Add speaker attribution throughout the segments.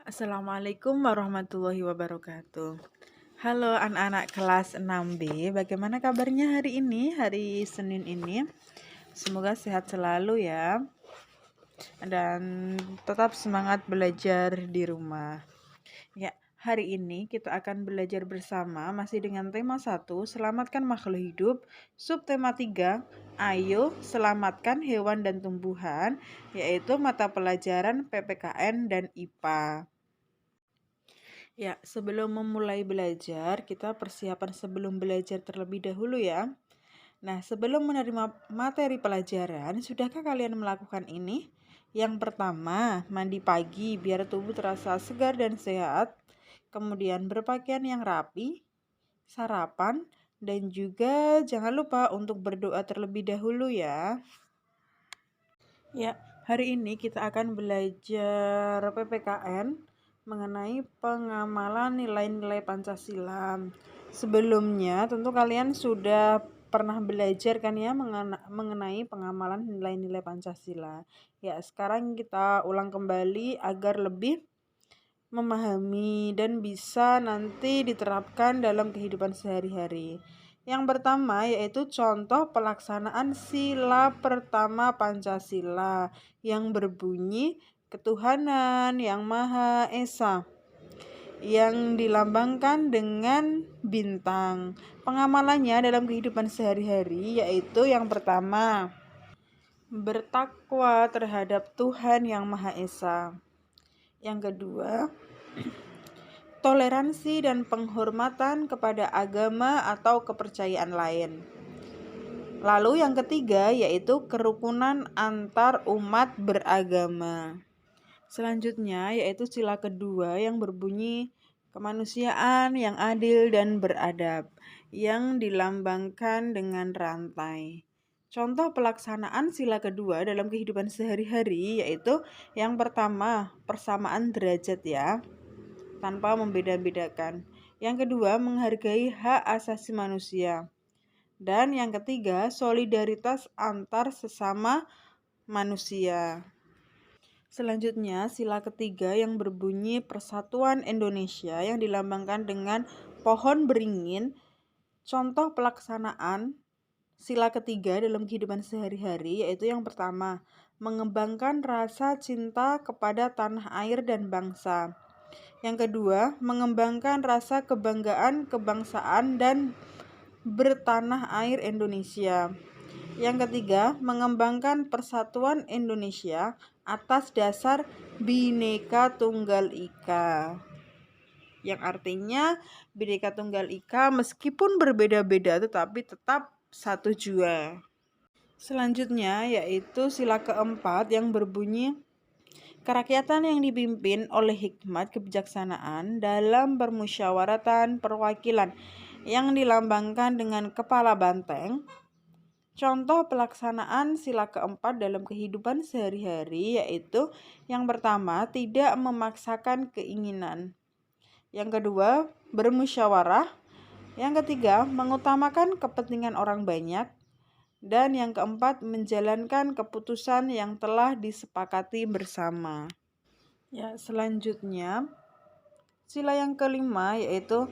Speaker 1: Assalamualaikum warahmatullahi wabarakatuh. Halo anak-anak kelas 6B, bagaimana kabarnya hari ini, hari Senin ini? Semoga sehat selalu ya, dan tetap semangat belajar di rumah. Ya, hari ini kita akan belajar bersama masih dengan tema 1, selamatkan makhluk hidup, subtema 3, ayo selamatkan hewan dan tumbuhan, yaitu mata pelajaran PPKN dan IPA. Ya, sebelum memulai belajar, kita persiapan sebelum belajar terlebih dahulu ya. Nah, sebelum menerima materi pelajaran, sudahkah kalian melakukan ini? Yang pertama, mandi pagi biar tubuh terasa segar dan sehat. Kemudian berpakaian yang rapi, sarapan, dan juga jangan lupa untuk berdoa terlebih dahulu ya. Ya, hari ini kita akan belajar PPKN mengenai pengamalan nilai-nilai Pancasila. Sebelumnya, tentu kalian sudah pernah belajar kan ya mengenai pengamalan nilai-nilai Pancasila. Ya, sekarang kita ulang kembali agar lebih memahami dan bisa nanti diterapkan dalam kehidupan sehari-hari. Yang pertama yaitu contoh pelaksanaan sila pertama Pancasila yang berbunyi ketuhanan yang Maha Esa yang dilambangkan dengan bintang. Pengamalannya dalam kehidupan sehari-hari yaitu yang pertama, bertakwa terhadap Tuhan yang Maha Esa. Yang kedua, toleransi dan penghormatan kepada agama atau kepercayaan lain. Lalu yang ketiga yaitu kerukunan antar umat beragama. Selanjutnya yaitu sila kedua yang berbunyi kemanusiaan yang adil dan beradab yang dilambangkan dengan rantai. Contoh pelaksanaan sila kedua dalam kehidupan sehari-hari yaitu yang pertama persamaan derajat ya, tanpa membeda-bedakan. Yang kedua, menghargai hak asasi manusia. Dan yang ketiga, solidaritas antar sesama manusia. Selanjutnya, sila ketiga yang berbunyi Persatuan Indonesia yang dilambangkan dengan pohon beringin. Contoh pelaksanaan sila ketiga dalam kehidupan sehari-hari yaitu yang pertama, mengembangkan rasa cinta kepada tanah air dan bangsa. Yang kedua, mengembangkan rasa kebanggaan kebangsaan dan bertanah air Indonesia. Yang ketiga, mengembangkan persatuan Indonesia atas dasar Bhinneka Tunggal Ika. Yang artinya Bhinneka Tunggal Ika meskipun berbeda-beda tetapi tetap satu jua. Selanjutnya yaitu sila keempat yang berbunyi kerakyatan yang dipimpin oleh hikmat kebijaksanaan dalam permusyawaratan perwakilan yang dilambangkan dengan kepala banteng. Contoh pelaksanaan sila keempat dalam kehidupan sehari-hari yaitu yang pertama, tidak memaksakan keinginan. Yang kedua, bermusyawarah. Yang ketiga, mengutamakan kepentingan orang banyak. Dan yang keempat, menjalankan keputusan yang telah disepakati bersama. Ya, selanjutnya sila yang kelima yaitu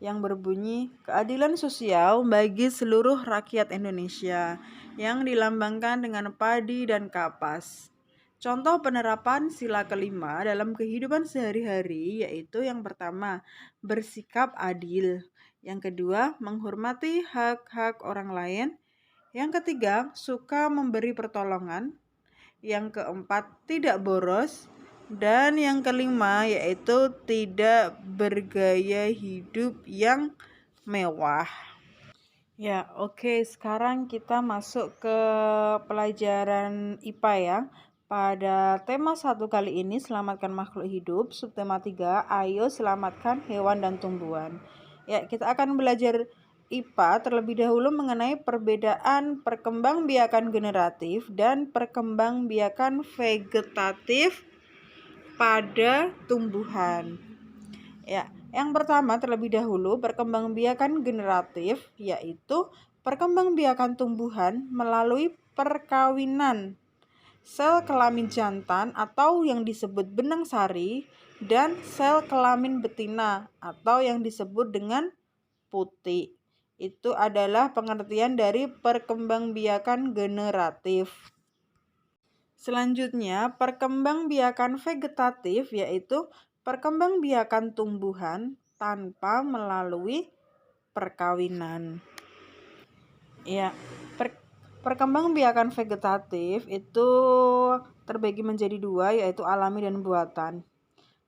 Speaker 1: yang berbunyi keadilan sosial bagi seluruh rakyat Indonesia yang dilambangkan dengan padi dan kapas. Contoh penerapan sila kelima dalam kehidupan sehari-hari yaitu yang pertama, bersikap adil. Yang kedua, menghormati hak-hak orang lain. Yang ketiga, suka memberi pertolongan. Yang keempat, tidak boros. Dan yang kelima yaitu tidak bergaya hidup yang mewah. Ya, oke. Sekarang kita masuk ke pelajaran IPA ya. Pada tema 1 kali ini, selamatkan makhluk hidup. Subtema 3, ayo selamatkan hewan dan tumbuhan. Ya, kita akan belajar IPA terlebih dahulu mengenai perbedaan perkembangbiakan generatif dan perkembangbiakan vegetatif pada tumbuhan. Ya, yang pertama terlebih dahulu perkembangbiakan generatif yaitu perkembangbiakan tumbuhan melalui perkawinan sel kelamin jantan atau yang disebut benang sari, dan sel kelamin betina atau yang disebut dengan putih. Itu adalah pengertian dari perkembangbiakan generatif. Selanjutnya, perkembangbiakan vegetatif yaitu perkembangbiakan tumbuhan tanpa melalui perkawinan. Ya, perkembangbiakan vegetatif itu terbagi menjadi dua, yaitu alami dan buatan.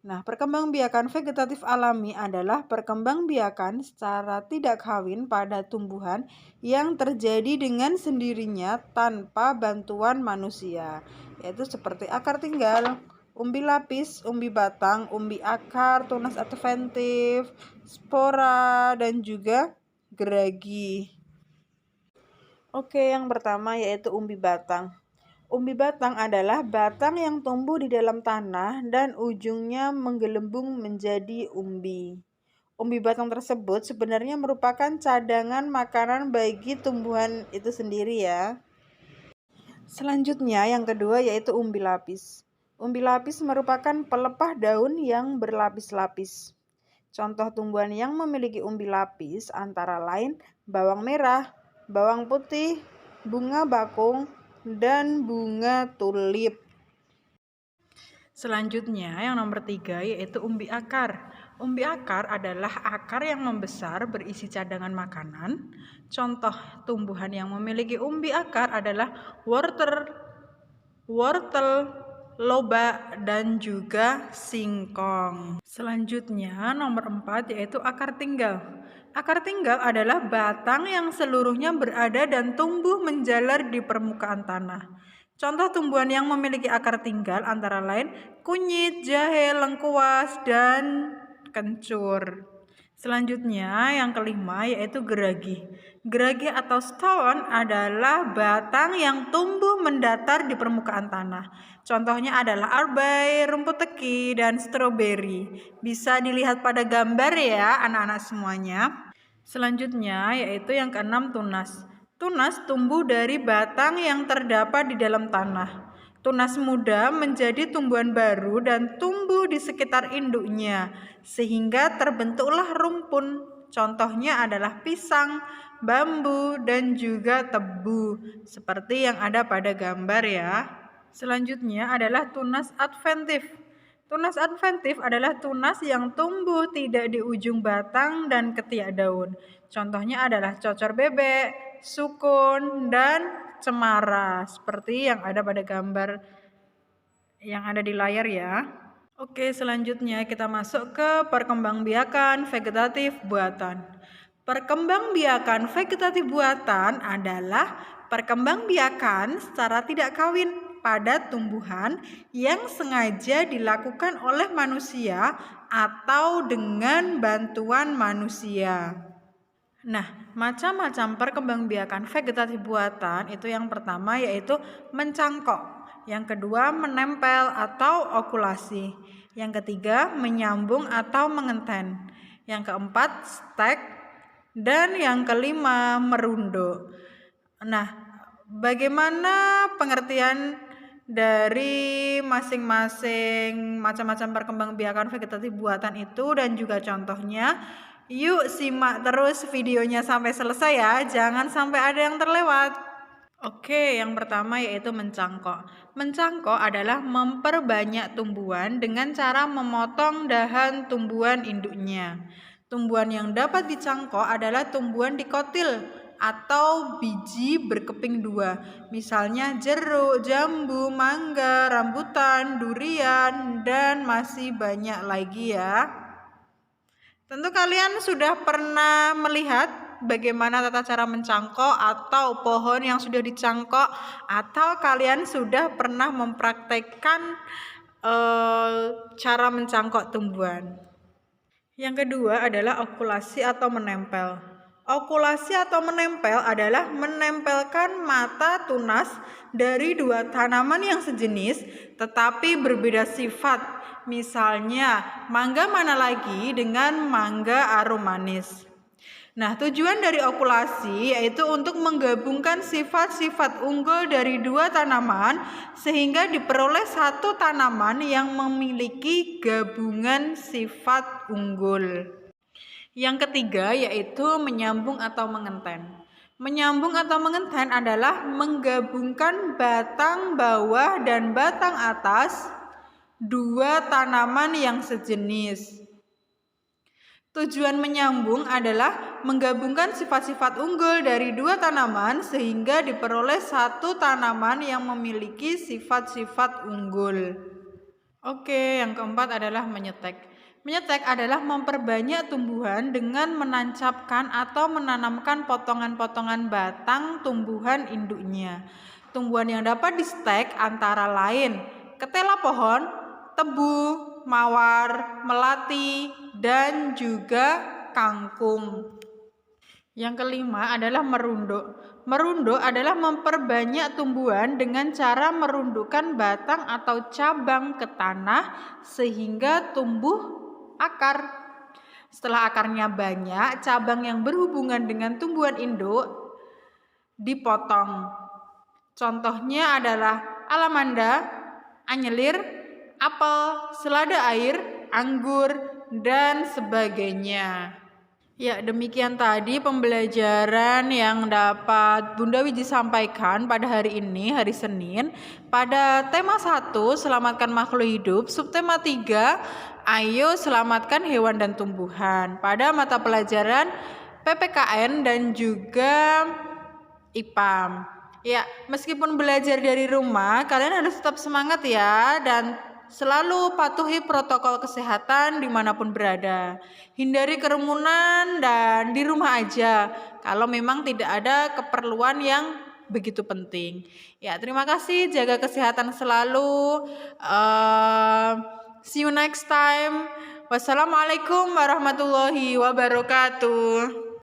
Speaker 1: Nah, perkembangbiakan vegetatif alami adalah perkembangbiakan secara tidak kawin pada tumbuhan yang terjadi dengan sendirinya tanpa bantuan manusia, yaitu seperti akar tinggal, umbi lapis, umbi batang, umbi akar, tunas adventif, spora, dan juga geragi. Oke, yang pertama yaitu umbi batang. Umbi batang adalah batang yang tumbuh di dalam tanah dan ujungnya menggelembung menjadi umbi. Umbi batang tersebut sebenarnya merupakan cadangan makanan bagi tumbuhan itu sendiri ya. Selanjutnya yang kedua yaitu umbi lapis. Umbi lapis merupakan pelepah daun yang berlapis-lapis. Contoh tumbuhan yang memiliki umbi lapis antara lain bawang merah, bawang putih, bunga bakung, dan bunga tulip. Selanjutnya yang nomor 3 yaitu umbi akar. Umbi akar adalah akar yang membesar berisi cadangan makanan. Contoh tumbuhan yang memiliki umbi akar adalah wortel, lobak, dan juga singkong. Selanjutnya nomor 4 yaitu akar tinggal. Akar tinggal adalah batang yang seluruhnya berada dan tumbuh menjalar di permukaan tanah. Contoh tumbuhan yang memiliki akar tinggal antara lain kunyit, jahe, lengkuas, dan kencur. Selanjutnya yang kelima yaitu geragi. Geragi atau stone adalah batang yang tumbuh mendatar di permukaan tanah. Contohnya adalah arbai, rumput teki, dan stroberi. Bisa dilihat pada gambar ya anak-anak semuanya. Selanjutnya yaitu yang keenam tunas. Tunas tumbuh dari batang yang terdapat di dalam tanah. Tunas muda menjadi tumbuhan baru dan tumbuh di sekitar induknya, sehingga terbentuklah rumpun. Contohnya adalah pisang, bambu, dan juga tebu, seperti yang ada pada gambar ya. Selanjutnya adalah tunas adventif. Tunas adventif adalah tunas yang tumbuh tidak di ujung batang dan ketiak daun. Contohnya adalah cocor bebek, sukun, dan cemara, seperti yang ada pada gambar yang ada di layar ya. Oke, selanjutnya kita masuk ke perkembangbiakan vegetatif buatan. Perkembangbiakan vegetatif buatan adalah perkembangbiakan secara tidak kawin pada tumbuhan yang sengaja dilakukan oleh manusia atau dengan bantuan manusia. Nah, macam-macam perkembangbiakan vegetatif buatan itu yang pertama yaitu mencangkok, yang kedua menempel atau okulasi, yang ketiga menyambung atau mengenten, yang keempat stek, dan yang kelima merunduk. Nah, bagaimana pengertian dari masing-masing macam-macam perkembangbiakan vegetatif buatan itu dan juga contohnya? Yuk simak terus videonya sampai selesai ya, jangan sampai ada yang terlewat. Oke, yang pertama yaitu mencangkok. Mencangkok adalah memperbanyak tumbuhan dengan cara memotong dahan tumbuhan induknya. Tumbuhan yang dapat dicangkok adalah tumbuhan dikotil atau biji berkeping dua. Misalnya jeruk, jambu, mangga, rambutan, durian, dan masih banyak lagi ya. Tentu kalian sudah pernah melihat bagaimana tata cara mencangkok atau pohon yang sudah dicangkok, atau kalian sudah pernah mempraktekkan cara mencangkok tumbuhan. Yang kedua adalah okulasi atau menempel. Okulasi atau menempel adalah menempelkan mata tunas dari dua tanaman yang sejenis tetapi berbeda sifat. Misalnya, mangga mana lagi dengan mangga arum manis. Nah, tujuan dari okulasi yaitu untuk menggabungkan sifat-sifat unggul dari dua tanaman sehingga diperoleh satu tanaman yang memiliki gabungan sifat unggul. Yang ketiga yaitu menyambung atau mengenten. Menyambung atau mengenten adalah menggabungkan batang bawah dan batang atas dua tanaman yang sejenis. Tujuan menyambung adalah menggabungkan sifat-sifat unggul dari dua tanaman sehingga diperoleh satu tanaman yang memiliki sifat-sifat unggul. Oke, yang keempat adalah menyetek. Menyetek adalah memperbanyak tumbuhan dengan menancapkan atau menanamkan potongan-potongan batang tumbuhan induknya. Tumbuhan yang dapat distek antara lain ketela pohon, tebu, mawar, melati, dan juga kangkung. Yang kelima adalah merunduk. Merunduk adalah memperbanyak tumbuhan dengan cara merundukkan batang atau cabang ke tanah sehingga tumbuh akar. Setelah akarnya banyak, cabang yang berhubungan dengan tumbuhan induk dipotong. Contohnya adalah alamanda, anyelir, apel, selada air, anggur, dan sebagainya. Ya, demikian tadi pembelajaran yang dapat Bunda Wiji sampaikan pada hari ini, hari Senin. Pada tema 1, selamatkan makhluk hidup. Subtema 3, ayo selamatkan hewan dan tumbuhan. Pada mata pelajaran PPKN dan juga IPAM. Ya, meskipun belajar dari rumah, kalian harus tetap semangat ya, dan selalu patuhi protokol kesehatan dimanapun berada. Hindari kerumunan dan di rumah aja kalau memang tidak ada keperluan yang begitu penting. Ya, terima kasih, jaga kesehatan selalu. See you next time. Wassalamualaikum warahmatullahi wabarakatuh.